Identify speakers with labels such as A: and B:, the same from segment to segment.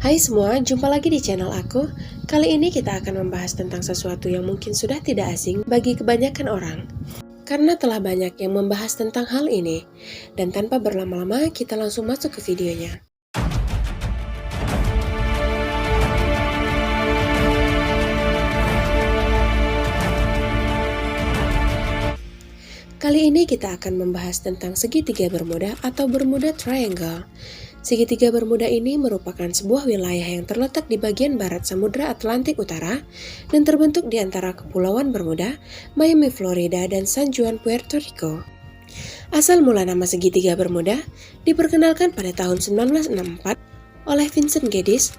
A: Hai semua, jumpa lagi di channel aku. Kali ini kita akan membahas tentang sesuatu yang mungkin sudah tidak asing bagi kebanyakan orang. Karena telah banyak yang membahas tentang hal ini. Dan tanpa berlama-lama, kita langsung masuk ke videonya. Kali ini kita akan membahas tentang segitiga Bermuda atau Bermuda Triangle. Segitiga Bermuda ini merupakan sebuah wilayah yang terletak di bagian barat Samudra Atlantik Utara dan terbentuk di antara Kepulauan Bermuda, Miami, Florida, dan San Juan, Puerto Rico. Asal mula nama segitiga Bermuda diperkenalkan pada tahun 1964 oleh Vincent Geddes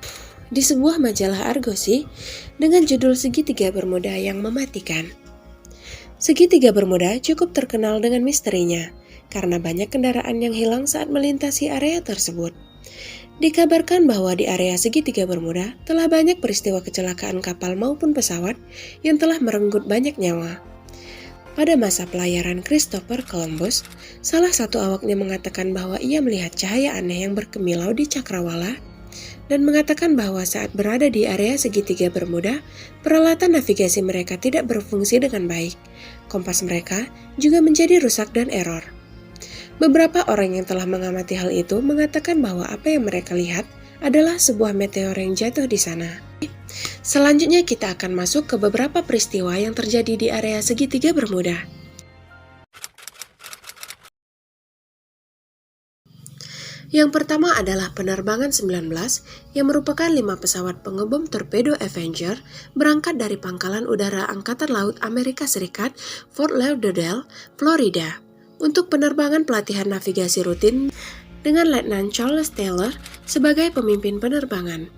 A: di sebuah majalah Argosy dengan judul Segitiga Bermuda yang Mematikan. Segitiga Bermuda cukup terkenal dengan misterinya, karena banyak kendaraan yang hilang saat melintasi area tersebut. Dikabarkan bahwa di area segitiga Bermuda telah banyak peristiwa kecelakaan kapal maupun pesawat yang telah merenggut banyak nyawa. Pada masa pelayaran Christopher Columbus, salah satu awaknya mengatakan bahwa ia melihat cahaya aneh yang berkemilau di cakrawala dan mengatakan bahwa saat berada di area segitiga Bermuda, peralatan navigasi mereka tidak berfungsi dengan baik. Kompas mereka juga menjadi rusak dan error. Beberapa orang yang telah mengamati hal itu mengatakan bahwa apa yang mereka lihat adalah sebuah meteor yang jatuh di sana. Selanjutnya kita akan masuk ke beberapa peristiwa yang terjadi di area segitiga Bermuda. Yang pertama adalah penerbangan 19 yang merupakan 5 pesawat pengebom torpedo Avenger berangkat dari Pangkalan Udara Angkatan Laut Amerika Serikat, Fort Lauderdale, Florida, untuk penerbangan pelatihan navigasi rutin dengan Letnan Charles Taylor sebagai pemimpin penerbangan.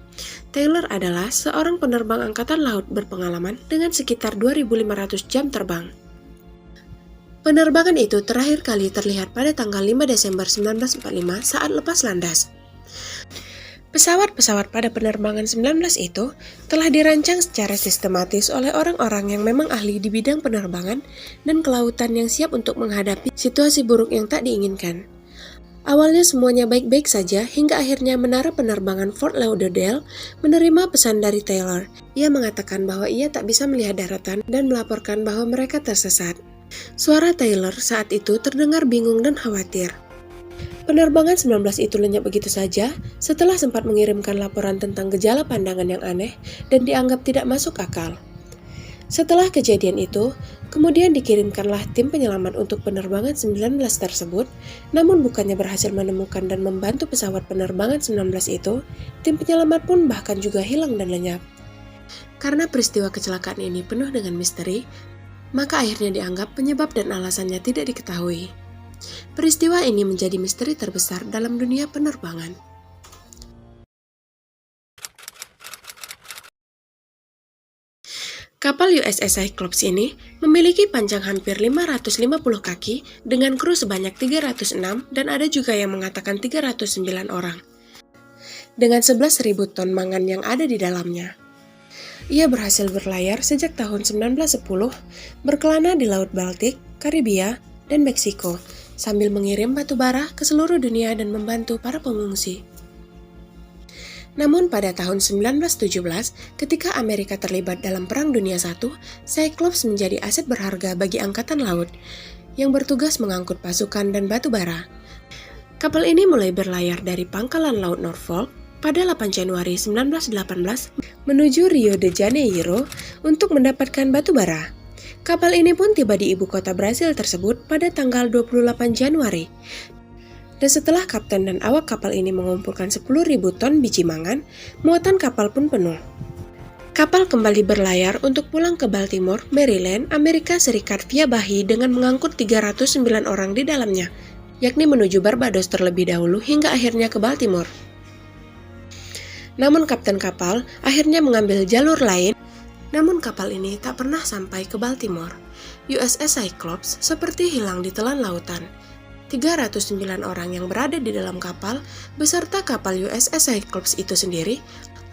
A: Taylor adalah seorang penerbang angkatan laut berpengalaman dengan sekitar 2.500 jam terbang. Penerbangan itu terakhir kali terlihat pada tanggal 5 Desember 1945 saat lepas landas. Pesawat-pesawat pada penerbangan 19 itu telah dirancang secara sistematis oleh orang-orang yang memang ahli di bidang penerbangan dan kelautan yang siap untuk menghadapi situasi buruk yang tak diinginkan. Awalnya semuanya baik-baik saja hingga akhirnya menara penerbangan Fort Lauderdale menerima pesan dari Taylor. Ia mengatakan bahwa ia tak bisa melihat daratan dan melaporkan bahwa mereka tersesat. Suara Taylor saat itu terdengar bingung dan khawatir. Penerbangan 19 itu lenyap begitu saja setelah sempat mengirimkan laporan tentang gejala pandangan yang aneh dan dianggap tidak masuk akal. Setelah kejadian itu, kemudian dikirimkanlah tim penyelamat untuk penerbangan 19 tersebut, namun bukannya berhasil menemukan dan membantu pesawat penerbangan 19 itu, tim penyelamat pun bahkan juga hilang dan lenyap. Karena peristiwa kecelakaan ini penuh dengan misteri, maka akhirnya dianggap penyebab dan alasannya tidak diketahui. Peristiwa ini menjadi misteri terbesar dalam dunia penerbangan. Kapal USS Cyclops ini memiliki panjang hampir 550 kaki dengan kru sebanyak 306 dan ada juga yang mengatakan 309 orang. Dengan 11.000 ton mangan yang ada di dalamnya. Ia berhasil berlayar sejak tahun 1910, berkelana di Laut Baltik, Karibia, dan Meksiko, sambil mengirim batu bara ke seluruh dunia dan membantu para pengungsi. Namun pada tahun 1917, ketika Amerika terlibat dalam Perang Dunia I, Cyclops menjadi aset berharga bagi Angkatan Laut, yang bertugas mengangkut pasukan dan batu bara. Kapal ini mulai berlayar dari Pangkalan Laut Norfolk pada 8 Januari 1918 menuju Rio de Janeiro untuk mendapatkan batu bara. Kapal ini pun tiba di ibu kota Brasil tersebut pada tanggal 28 Januari. Dan setelah kapten dan awak kapal ini mengumpulkan 10.000 ton biji mangan, muatan kapal pun penuh. Kapal kembali berlayar untuk pulang ke Baltimore, Maryland, Amerika Serikat via Bahi dengan mengangkut 309 orang di dalamnya, yakni menuju Barbados terlebih dahulu hingga akhirnya ke Baltimore. Namun kapten kapal akhirnya mengambil jalur lain, namun kapal ini tak pernah sampai ke Baltimore. USS Cyclops seperti hilang di telan lautan. 309 orang yang berada di dalam kapal beserta kapal USS Cyclops itu sendiri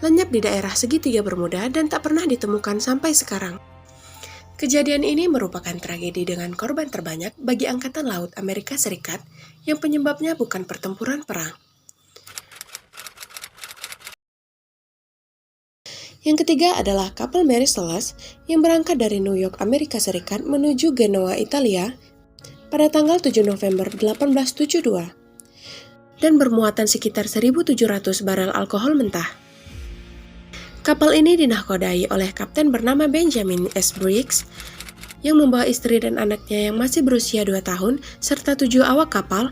A: lenyap di daerah segitiga Bermuda dan tak pernah ditemukan sampai sekarang. Kejadian ini merupakan tragedi dengan korban terbanyak bagi Angkatan Laut Amerika Serikat yang penyebabnya bukan pertempuran perang, Yang ketiga adalah kapal Mary Celeste yang berangkat dari New York, Amerika Serikat menuju Genoa, Italia pada tanggal 7 November 1872 dan bermuatan sekitar 1.700 barel alkohol mentah. Kapal ini dinahkodai oleh kapten bernama Benjamin S. Briggs yang membawa istri dan anaknya yang masih berusia 2 tahun serta 7 awak kapal.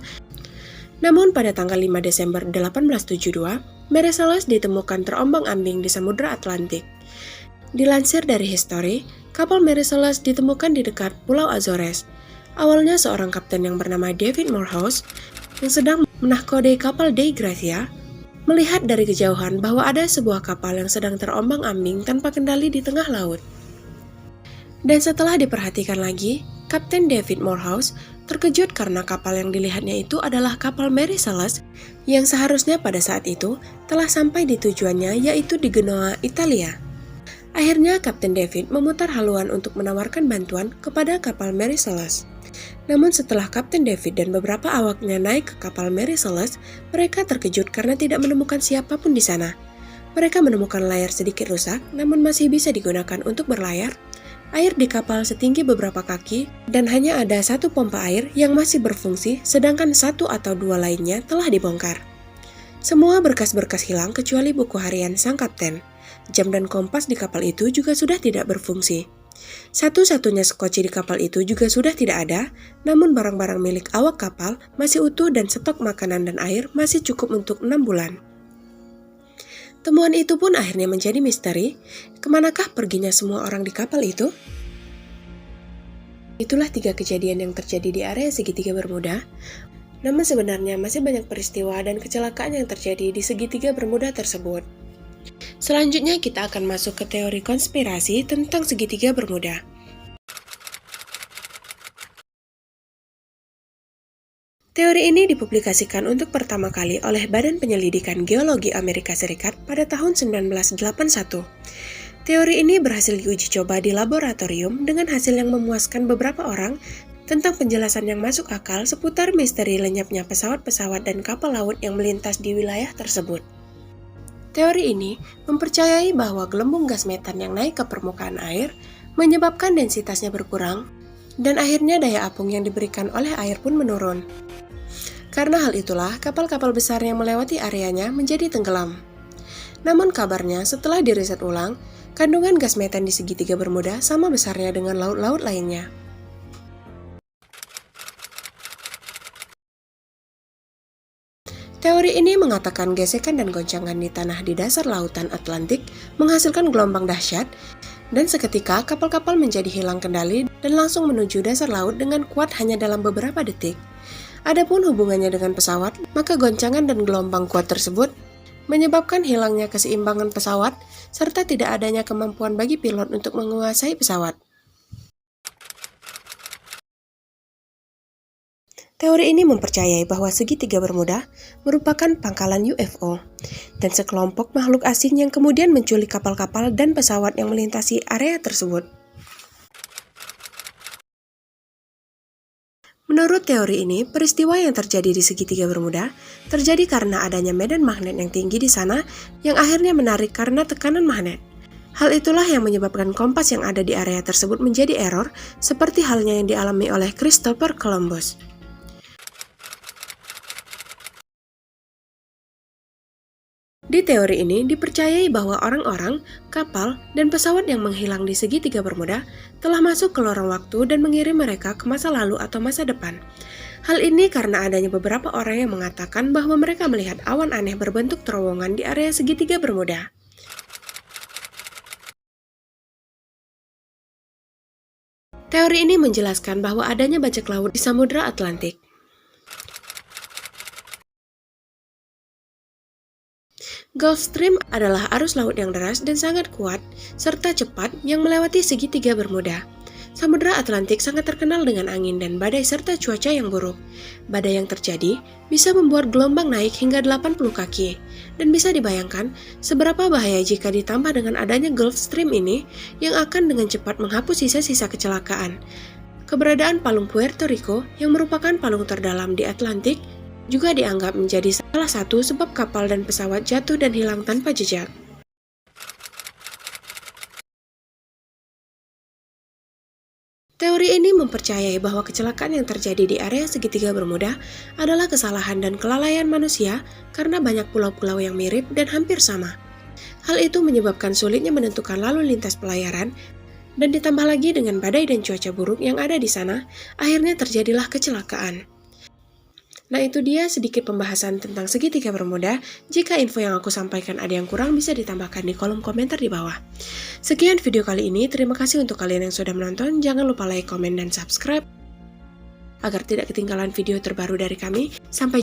A: Namun pada tanggal 5 Desember 1872, Mary Celeste ditemukan terombang-ambing di Samudra Atlantik. Dilansir dari History, kapal Mary Celeste ditemukan di dekat Pulau Azores. Awalnya seorang kapten yang bernama David Morehouse yang sedang menahkodai kapal Dei Gracia melihat dari kejauhan bahwa ada sebuah kapal yang sedang terombang-ambing tanpa kendali di tengah laut. Dan setelah diperhatikan lagi, Kapten David Morehouse terkejut karena kapal yang dilihatnya itu adalah kapal Mary Celeste yang seharusnya pada saat itu telah sampai di tujuannya, yaitu di Genoa, Italia. Akhirnya Kapten David memutar haluan untuk menawarkan bantuan kepada kapal Mary Celeste. Namun setelah Kapten David dan beberapa awaknya naik ke kapal Mary Celeste, mereka terkejut karena tidak menemukan siapapun di sana. Mereka menemukan layar sedikit rusak, namun masih bisa digunakan untuk berlayar. Air di kapal setinggi beberapa kaki, dan hanya ada satu pompa air yang masih berfungsi, sedangkan 1 atau 2 lainnya telah dibongkar. Semua berkas-berkas hilang kecuali buku harian sang kapten. Jam dan kompas di kapal itu juga sudah tidak berfungsi. Satu-satunya sekoci di kapal itu juga sudah tidak ada, namun barang-barang milik awak kapal masih utuh dan stok makanan dan air masih cukup untuk 6 bulan. Temuan itu pun akhirnya menjadi misteri. Kemanakah perginya semua orang di kapal itu? Itulah 3 kejadian yang terjadi di area segitiga Bermuda. Namun sebenarnya masih banyak peristiwa dan kecelakaan yang terjadi di segitiga Bermuda tersebut. Selanjutnya kita akan masuk ke teori konspirasi tentang segitiga Bermuda. Teori ini dipublikasikan untuk pertama kali oleh Badan Penyelidikan Geologi Amerika Serikat pada tahun 1981. Teori ini berhasil diuji coba di laboratorium dengan hasil yang memuaskan beberapa orang tentang penjelasan yang masuk akal seputar misteri lenyapnya pesawat-pesawat dan kapal laut yang melintas di wilayah tersebut. Teori ini mempercayai bahwa gelembung gas metan yang naik ke permukaan air menyebabkan densitasnya berkurang dan akhirnya daya apung yang diberikan oleh air pun menurun. Karena hal itulah, kapal-kapal besar yang melewati areanya menjadi tenggelam. Namun kabarnya setelah diriset ulang, kandungan gas metan di segitiga Bermuda sama besarnya dengan laut-laut lainnya. Teori ini mengatakan gesekan dan goncangan di tanah di dasar lautan Atlantik menghasilkan gelombang dahsyat, dan seketika kapal-kapal menjadi hilang kendali dan langsung menuju dasar laut dengan kuat hanya dalam beberapa detik. Adapun hubungannya dengan pesawat, maka goncangan dan gelombang kuat tersebut menyebabkan hilangnya keseimbangan pesawat serta tidak adanya kemampuan bagi pilot untuk menguasai pesawat. Teori ini mempercayai bahwa segitiga Bermuda merupakan pangkalan UFO dan sekelompok makhluk asing yang kemudian menculik kapal-kapal dan pesawat yang melintasi area tersebut. Menurut teori ini, peristiwa yang terjadi di segitiga Bermuda terjadi karena adanya medan magnet yang tinggi di sana yang akhirnya menarik karena tekanan magnet. Hal itulah yang menyebabkan kompas yang ada di area tersebut menjadi error, seperti halnya yang dialami oleh Christopher Columbus. Di teori ini dipercayai bahwa orang-orang, kapal, dan pesawat yang menghilang di segitiga Bermuda telah masuk ke lorong waktu dan mengirim mereka ke masa lalu atau masa depan. Hal ini karena adanya beberapa orang yang mengatakan bahwa mereka melihat awan aneh berbentuk terowongan di area segitiga Bermuda. Teori ini menjelaskan bahwa adanya bajak laut di Samudra Atlantik. Gulf Stream adalah arus laut yang deras dan sangat kuat, serta cepat yang melewati segitiga Bermuda. Samudra Atlantik sangat terkenal dengan angin dan badai serta cuaca yang buruk. Badai yang terjadi bisa membuat gelombang naik hingga 80 kaki, dan bisa dibayangkan seberapa bahaya jika ditambah dengan adanya Gulf Stream ini yang akan dengan cepat menghapus sisa-sisa kecelakaan. Keberadaan palung Puerto Rico yang merupakan palung terdalam di Atlantik juga dianggap menjadi salah satu sebab kapal dan pesawat jatuh dan hilang tanpa jejak. Teori ini mempercayai bahwa kecelakaan yang terjadi di area segitiga Bermuda adalah kesalahan dan kelalaian manusia karena banyak pulau-pulau yang mirip dan hampir sama. Hal itu menyebabkan sulitnya menentukan lalu lintas pelayaran, dan ditambah lagi dengan badai dan cuaca buruk yang ada di sana, akhirnya terjadilah kecelakaan. Nah, itu dia sedikit pembahasan tentang segitiga Bermuda. Jika info yang aku sampaikan ada yang kurang, bisa ditambahkan di kolom komentar di bawah. Sekian video kali ini, terima kasih untuk kalian yang sudah menonton. Jangan lupa like, komen, dan subscribe agar tidak ketinggalan video terbaru dari kami. Sampai